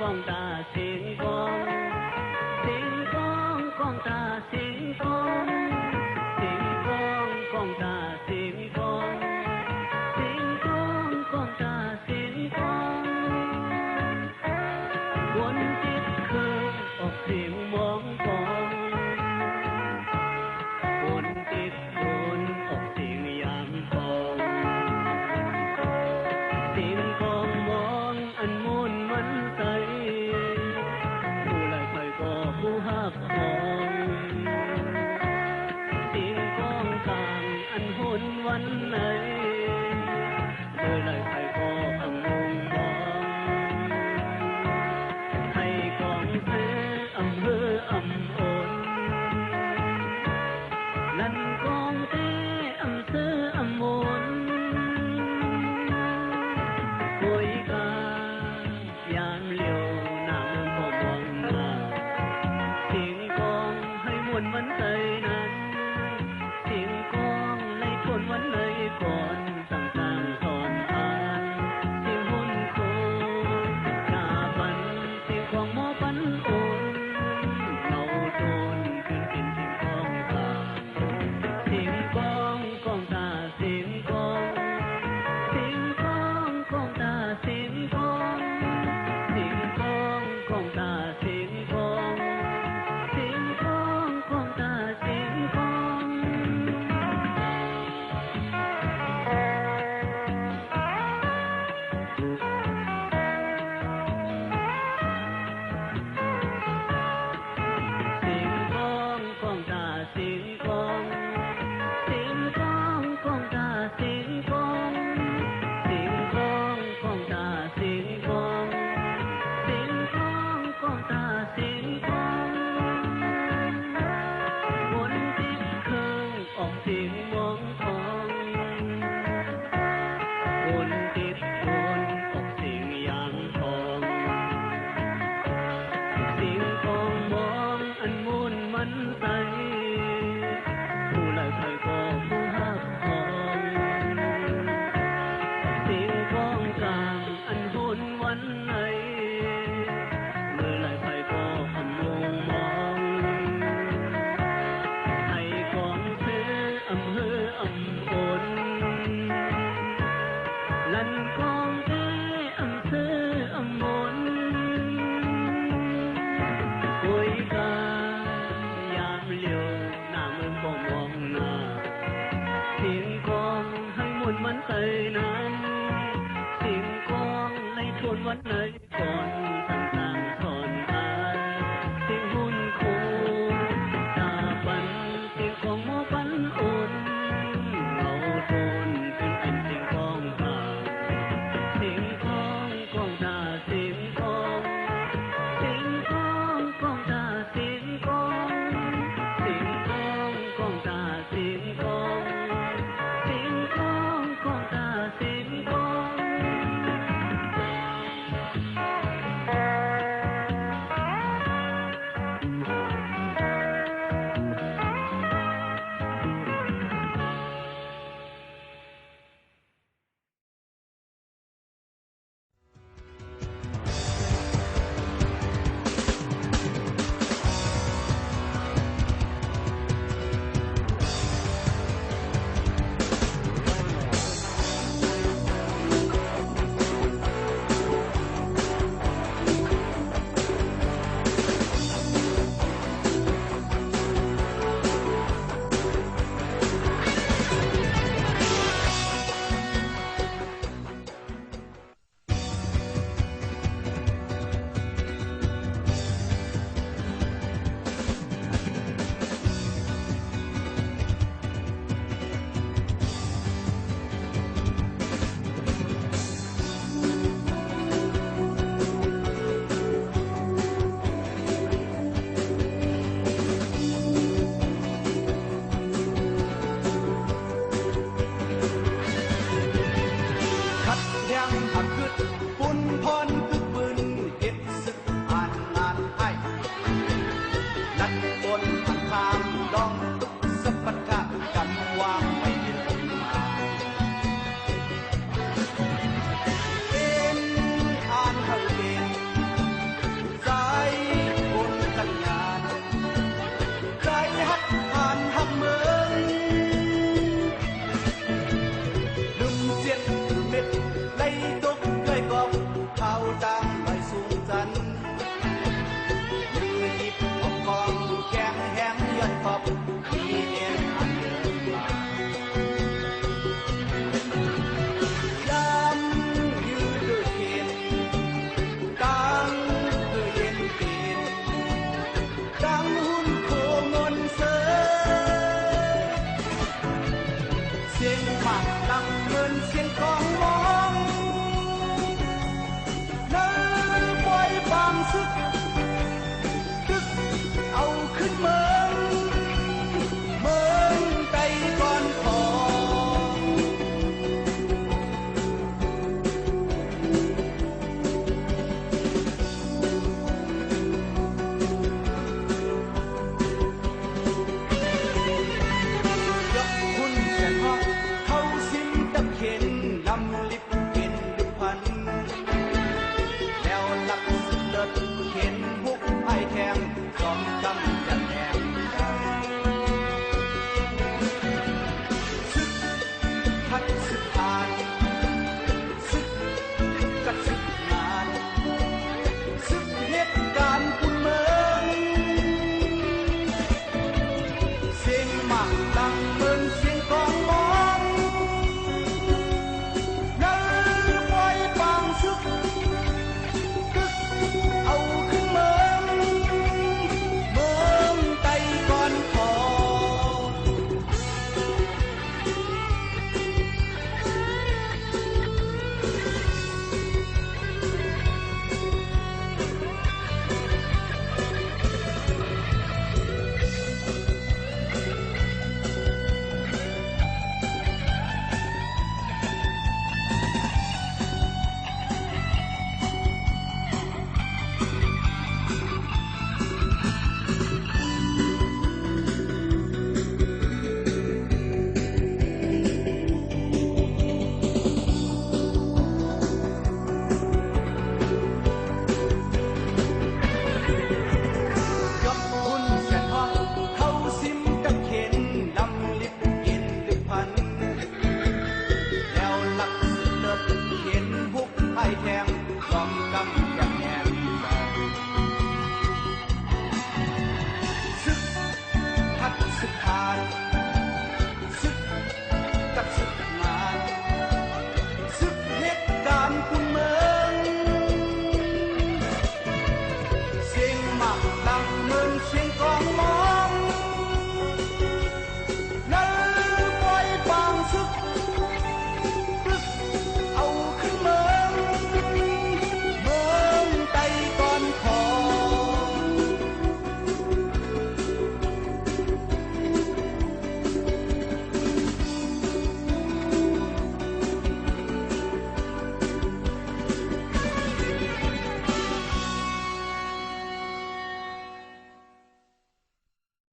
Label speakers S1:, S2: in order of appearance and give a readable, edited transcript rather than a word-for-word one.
S1: องตาเสียงกองเสียงกองกองตาเสียงกองเสียงกองกองตาเสียงกองเสียงกองกองตาเสียงกองวนจิตเคยออกเสียงมองกองวนจิตวนออกเสียงยามกองเสียงกองมองอันมุนมันใจผู้ไรใครก็ผู้หักของเสียงกองกลางอันหุ่นวันไหนเมื่อไรใครก็คำมุงมองให้กองเธออำเภออำโอนลั่นกองเธออำเภออำโอนคุยกันยามเลี้ยวหน้าเมืองก็มองหน้าเสียงกองให้มวนวันใจนั้นเสียงกองในทวนวันไหนก่อนต่างๆสอนอ่านเสียงหุ่นโคหน้าบันเสียงของหมอปันโอนเงาโดนขึ้นเป็นเสียงกองตาเสียงกองกองตาเสียงกองเสียงกองกองตาเสียงกองเสียงกองกองตาเสียงกองเสียงกองกองตาเสียงกอง เสียงกองกองตาเสียงกองเสียงกองกองตาเสียงกองเสียงกองกองตาเสียงกองเสียงกองกองตาเสียงกองวนติดเครื่องออกเสียงมองทองวนติดวนออกเสียงยางทองเสียงกองมองอันมุนมันใจผู้ไรใครก็ผู้หักของเสียงกองกลางอันหุ่นวันไหนเมื่อไรใครก็คำลงมองให้กองเธออำเภออำโอนลั่นกองเธออำเภออำโอนคุยกันยามเลี้ยวหน้าเมืองก็มองหน้าเสียงกองให้มวนมันใจนั้นเสียงกองในทวนวันไหนก่อนต่างๆสอนอ่านเสียงหุ่นโคตาปันเสียงของหมอปันโอนเงาโดนขึ้นเป็นเสียงกองตาเสียงกองกองตาเสียงกองเสียงกองกองตาเสียงกองเสียงกองกองตาเสียงกองเสียงกองกองตาเสียงกอง
S2: ขัดยังหักขึ้นปุ่นพร